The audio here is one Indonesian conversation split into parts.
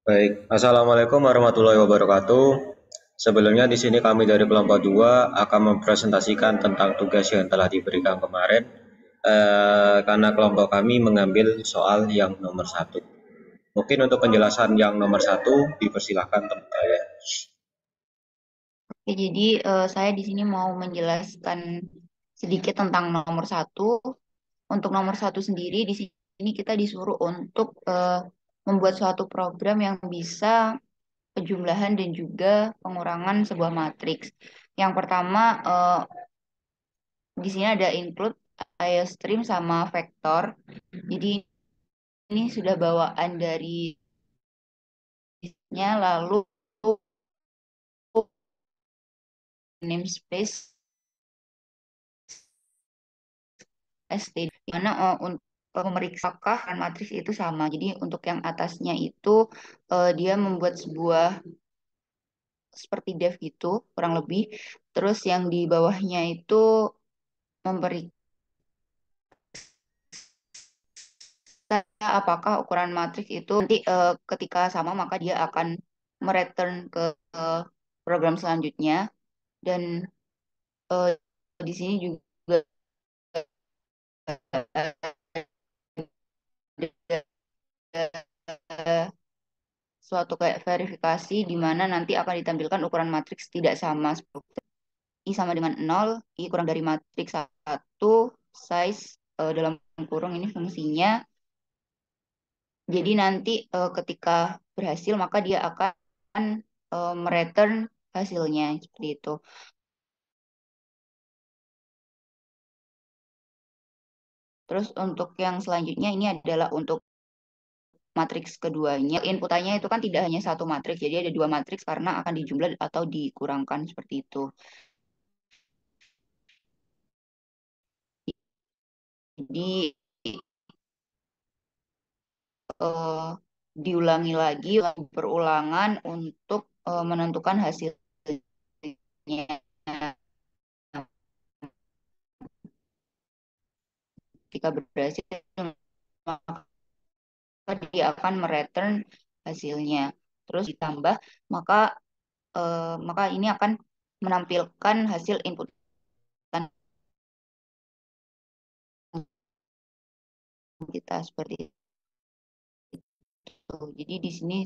Baik, Assalamualaikum warahmatullahi wabarakatuh. Sebelumnya di sini kami dari kelompok 2 akan mempresentasikan tentang tugas yang telah diberikan kemarin. Karena kelompok kami mengambil soal yang nomor satu. Mungkin untuk penjelasan yang nomor satu, dipersilahkan teman saya. Oke, jadi saya di sini mau menjelaskan sedikit tentang nomor satu. Untuk nomor satu sendiri di sini kita disuruh untuk membuat suatu program yang bisa penjumlahan dan juga pengurangan sebuah matriks. Yang pertama di sini ada include, IOStream sama vektor. Jadi ini sudah bawaan dari nya, lalu namespace ST, di mana untuk memeriksa apakah matriks itu sama. Jadi untuk yang atasnya itu dia membuat sebuah seperti dev gitu kurang lebih. Terus yang di bawahnya itu memeriksa apakah ukuran matriks itu nanti ketika sama maka dia akan mereturn ke eh, program selanjutnya. Dan eh, di sini juga ada suatu kayak verifikasi di mana nanti akan ditampilkan ukuran matriks tidak sama. I sama dengan nol, I kurang dari matriks satu, size dalam kurung ini fungsinya. Jadi nanti ketika berhasil maka dia akan mereturn hasilnya seperti itu. Terus untuk yang selanjutnya ini adalah untuk matriks keduanya. Inputannya itu kan tidak hanya satu matriks, jadi ada dua matriks karena akan dijumlah atau dikurangkan seperti itu. Jadi eh, diulangi lagi berulangan untuk menentukan hasilnya. Ketika berhasil maka dia akan mereturn hasilnya. Terus ditambah maka maka ini akan menampilkan hasil input kita seperti itu. Jadi di sini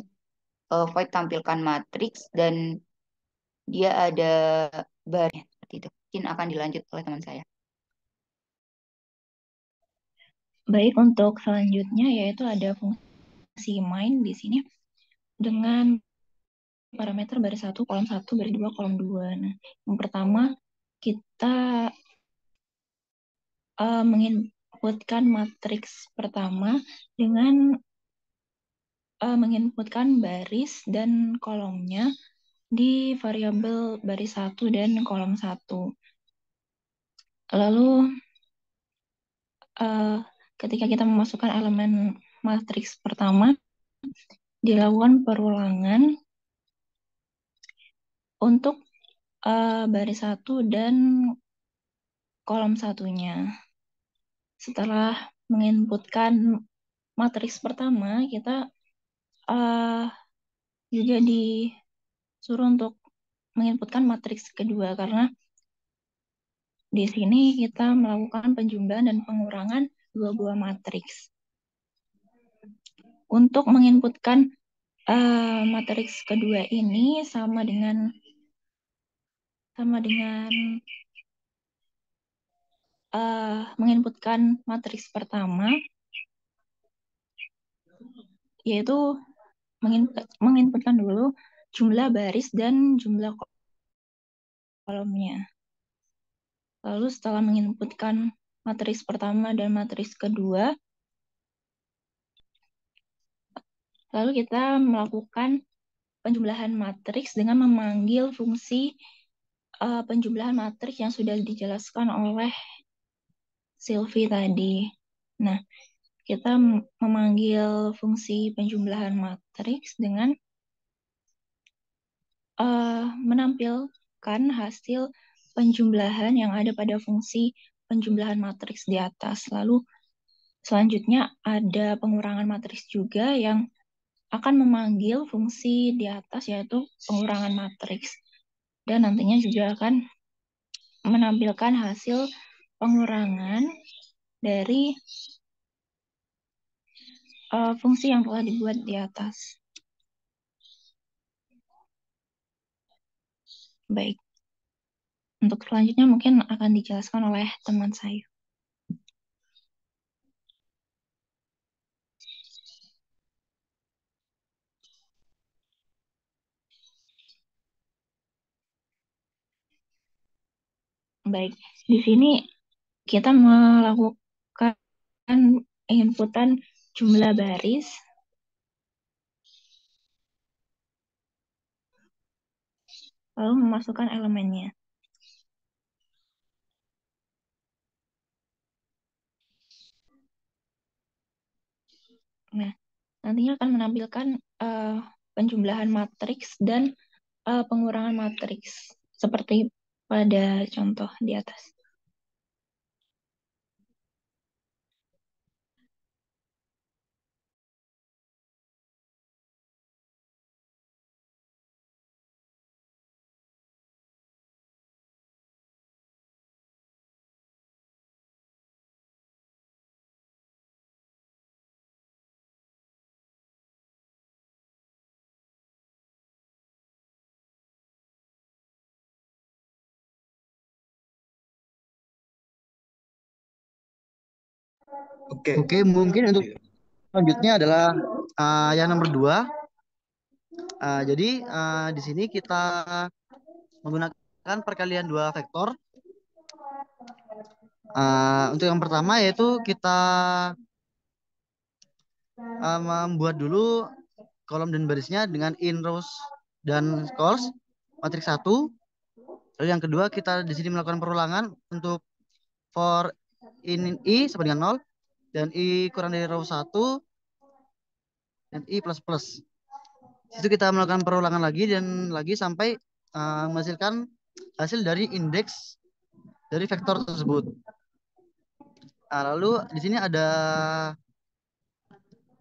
void tampilkan matriks dan dia ada barnya seperti itu. Mungkin akan dilanjut oleh teman saya. Baik, untuk selanjutnya yaitu ada fungsi main di sini dengan parameter baris satu, kolom satu, baris 2, kolom 2. Nah, yang pertama kita menginputkan matriks pertama dengan menginputkan baris dan kolomnya di variabel baris satu dan kolom satu. Lalu uh, ketika kita memasukkan elemen matriks pertama, dilakukan perulangan untuk baris satu dan kolom satunya. Setelah menginputkan matriks pertama, kita uh, juga disuruh untuk menginputkan matriks kedua karena di sini kita melakukan penjumlahan dan pengurangan dua buah matriks. Untuk menginputkan matriks kedua ini sama dengan menginputkan matriks pertama, yaitu menginputkan dulu jumlah baris dan jumlah kolomnya. Lalu setelah menginputkan matriks pertama dan matriks kedua, lalu kita melakukan penjumlahan matriks dengan memanggil fungsi penjumlahan matriks yang sudah dijelaskan oleh Sylvie tadi. Nah, kita memanggil fungsi penjumlahan matriks dengan menampilkan hasil penjumlahan yang ada pada fungsi penjumlahan matriks di atas. Lalu selanjutnya ada pengurangan matriks juga yang akan memanggil fungsi di atas yaitu pengurangan matriks. Dan nantinya juga akan menampilkan hasil pengurangan dari fungsi yang telah dibuat di atas. Baik, untuk selanjutnya mungkin akan dijelaskan oleh teman saya. Baik, di sini kita melakukan inputan jumlah baris lalu memasukkan elemennya. Nah, nantinya akan menampilkan penjumlahan matriks dan pengurangan matriks seperti pada contoh di atas. Oke, mungkin untuk selanjutnya adalah yang nomor 2. Jadi di sini kita menggunakan perkalian dua vektor. Untuk yang pertama yaitu kita membuat dulu kolom dan barisnya dengan in rows dan cols matriks 1. Lalu yang kedua kita di sini melakukan perulangan untuk for in i sama dengan 0 dan i kurang dari row 1 dan i plus plus. Itu kita melakukan perulangan lagi dan lagi sampai menghasilkan hasil dari indeks dari vektor tersebut. Lalu di sini ada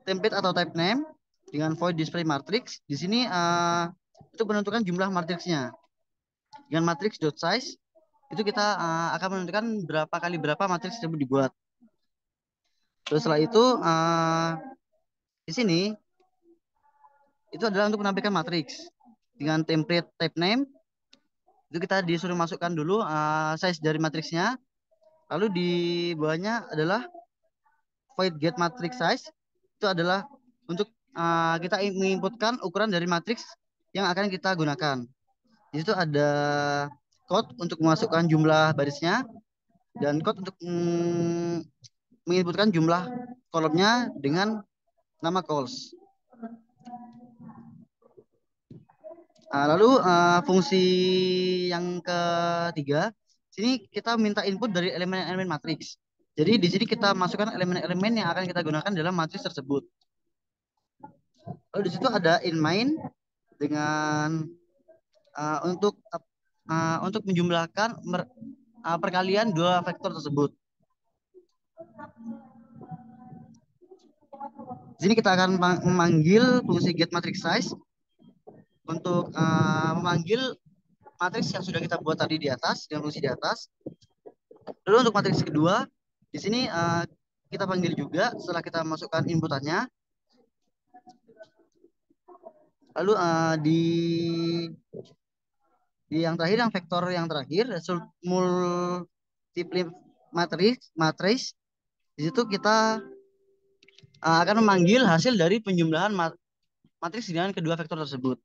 template atau type name dengan void display matrix. Di sini untuk menentukan jumlah matriksnya. Dengan matrix dot size itu kita akan menentukan berapa kali berapa matriks tersebut dibuat. Terus setelah itu di sini itu adalah untuk menampilkan matriks dengan template type name. Itu kita disuruh masukkan dulu size dari matriksnya. Lalu di bawahnya adalah void get matrix size. Itu adalah untuk kita menginputkan ukuran dari matriks yang akan kita gunakan. Di situ ada code untuk memasukkan jumlah barisnya dan code untuk menginputkan jumlah kolomnya dengan nama calls. Lalu fungsi yang ketiga, sini kita minta input dari elemen-elemen matriks. Jadi di sini kita masukkan elemen-elemen yang akan kita gunakan dalam matriks tersebut. Lalu di situ ada in main dengan untuk menjumlahkan perkalian dua vektor tersebut. Di sini kita akan memanggil fungsi get matrix size untuk memanggil matriks yang sudah kita buat tadi di atas dengan fungsi di atas. Lalu untuk matriks kedua, di sini kita panggil juga setelah kita masukkan inputannya. Lalu di yang terakhir, yang vektor yang terakhir, multiply matriks, di situ kita akan memanggil hasil dari penjumlahan matriks dengan kedua vektor tersebut.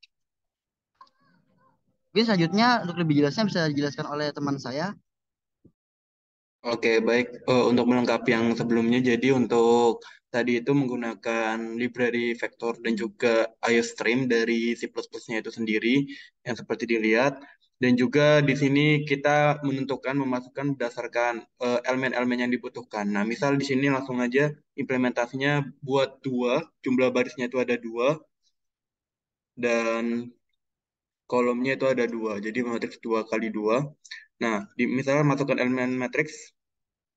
Mungkin selanjutnya untuk lebih jelasnya bisa dijelaskan oleh teman saya. Oke, baik. Untuk melengkapi yang sebelumnya, jadi untuk tadi itu menggunakan library vektor dan juga IOStream dari C++-nya itu sendiri yang seperti dilihat. Dan juga di sini kita menentukan memasukkan berdasarkan elemen-elemen yang dibutuhkan. Nah, misal di sini langsung aja implementasinya buat 2, jumlah barisnya itu ada 2 dan kolomnya itu ada 2. Jadi matriks 2 kali 2. Nah, misalnya masukkan elemen matriks.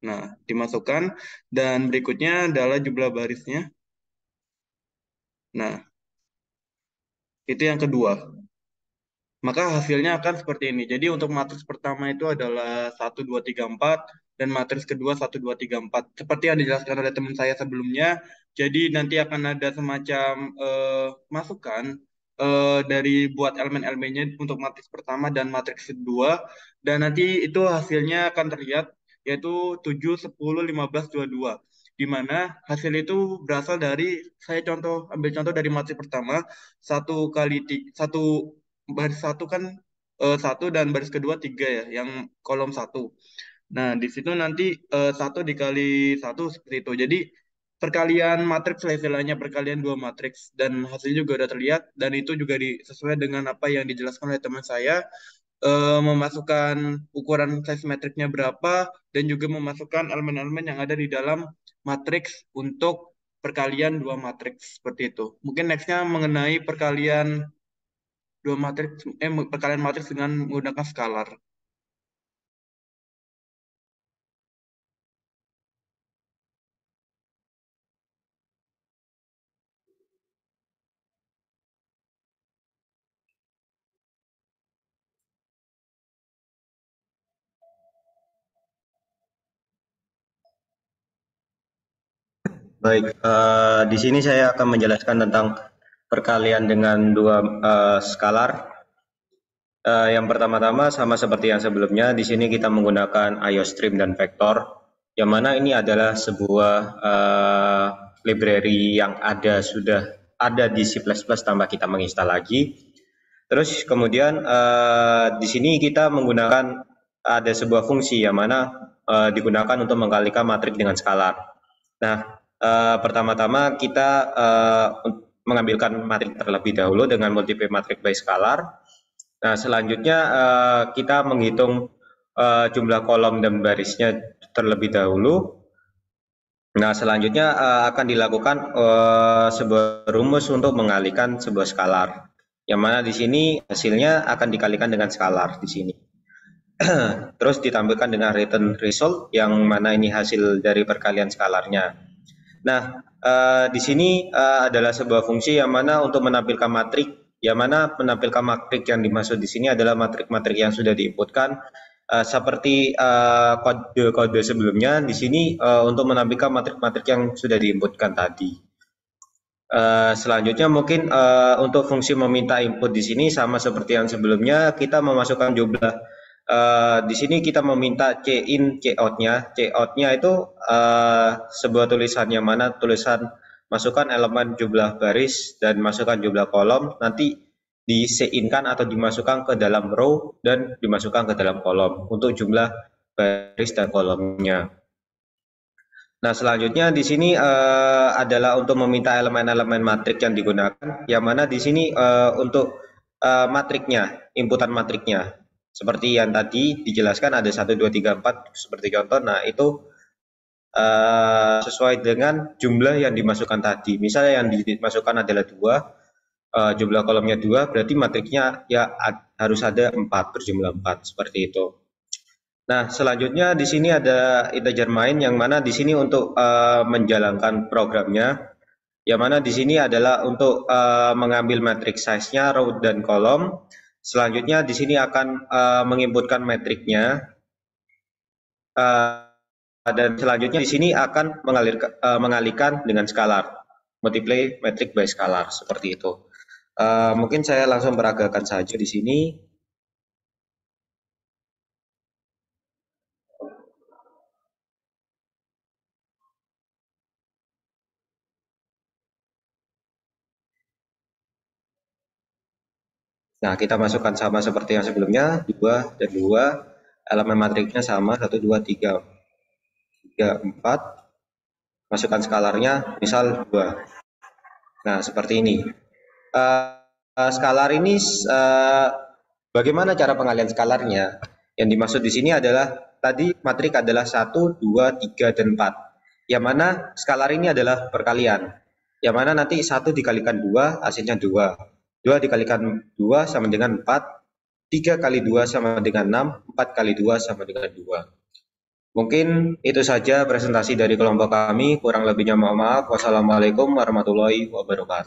Nah, dimasukkan dan berikutnya adalah jumlah barisnya. Nah, Itu yang kedua. Maka hasilnya akan seperti ini. Jadi untuk matriks pertama itu adalah 1, 2, 3, 4, dan matriks kedua 1, 2, 3, 4. Seperti yang dijelaskan oleh teman saya sebelumnya, jadi nanti akan ada semacam masukan dari buat elemen-elemennya untuk matriks pertama dan matriks kedua, dan nanti itu hasilnya akan terlihat, yaitu 7, 10, 15, 22. Di mana hasil itu berasal dari, saya ambil contoh dari matriks pertama, 1 kali 1 baris satu kan 1 dan baris kedua 3 ya, yang kolom 1. Nah, di situ nanti 1 dikali 1 seperti itu. Jadi perkalian matriks lah istilahnya, perkalian dua matriks, dan hasilnya juga udah terlihat, dan itu juga sesuai dengan apa yang dijelaskan oleh teman saya, memasukkan ukuran size matrixnya berapa, dan juga memasukkan elemen-elemen yang ada di dalam matriks untuk perkalian dua matriks seperti itu. Mungkin nextnya mengenai perkalian perkalian matriks dengan menggunakan skalar. Baik, di sini saya akan menjelaskan tentang perkalian dengan dua skalar. Yang pertama-tama sama seperti yang sebelumnya, di sini kita menggunakan IOStream dan vektor, yang mana ini adalah sebuah library yang sudah ada di C++ tanpa kita menginstal lagi. Terus kemudian di sini kita menggunakan ada sebuah fungsi yang mana digunakan untuk mengkalikan matriks dengan skalar. Nah, pertama-tama kita mengambilkan matriks terlebih dahulu dengan multiply matrix by scalar. Nah, selanjutnya kita menghitung jumlah kolom dan barisnya terlebih dahulu. Nah, selanjutnya akan dilakukan sebuah rumus untuk mengalihkan sebuah skalar, yang mana di sini hasilnya akan dikalikan dengan skalar di sini. Terus ditampilkan dengan return result, yang mana ini hasil dari perkalian skalarnya. Nah, di sini adalah sebuah fungsi yang mana untuk menampilkan matriks, yang mana menampilkan matriks yang dimaksud di sini adalah matriks-matriks yang sudah diinputkan, seperti kode-kode sebelumnya. Di sini untuk menampilkan matriks-matriks yang sudah diinputkan tadi. Selanjutnya mungkin untuk fungsi meminta input di sini sama seperti yang sebelumnya, kita memasukkan jumlah. Di sini kita meminta C-in, C-out-nya. C-out-nya itu sebuah tulisan yang mana tulisan masukkan elemen jumlah baris dan masukkan jumlah kolom, nanti di C-in-kan atau dimasukkan ke dalam row dan dimasukkan ke dalam kolom untuk jumlah baris dan kolomnya. Nah, selanjutnya di sini adalah untuk meminta elemen-elemen matriks yang digunakan, yang mana di sini untuk matriksnya, inputan matriksnya. Seperti yang tadi dijelaskan ada 1, 2, 3, 4 seperti contoh. Nah, itu sesuai dengan jumlah yang dimasukkan tadi. Misalnya yang dimasukkan adalah 2, jumlah kolomnya 2, berarti matriksnya ya harus ada 4, berjumlah 4 seperti itu. Nah, selanjutnya di sini ada integer main, yang mana di sini untuk menjalankan programnya, yang mana di sini adalah untuk mengambil matriks size-nya, row dan kolom. Selanjutnya di sini akan menginputkan matriknya, dan selanjutnya di sini akan mengalihkan dengan skalar, multiply matrix by skalar seperti itu. Mungkin saya langsung peragakan saja di sini. Nah, kita masukkan sama seperti yang sebelumnya, 2 dan 2, elemen matriksnya sama, 1, 2, 3, 4, masukkan skalarnya, misal 2. Nah, seperti ini. Skalar ini, bagaimana cara pengalihan skalarnya? Yang dimaksud di sini adalah, tadi matriks adalah 1, 2, 3, dan 4. Yang mana skalar ini adalah perkalian. Yang mana nanti 1 dikalikan 2, hasilnya 2. 2 dikalikan 2 sama dengan 4, 3 kali 2 sama dengan 6, 4 kali 2 sama dengan 2. Mungkin itu saja presentasi dari kelompok kami, kurang lebihnya mohon maaf. Wassalamualaikum warahmatullahi wabarakatuh.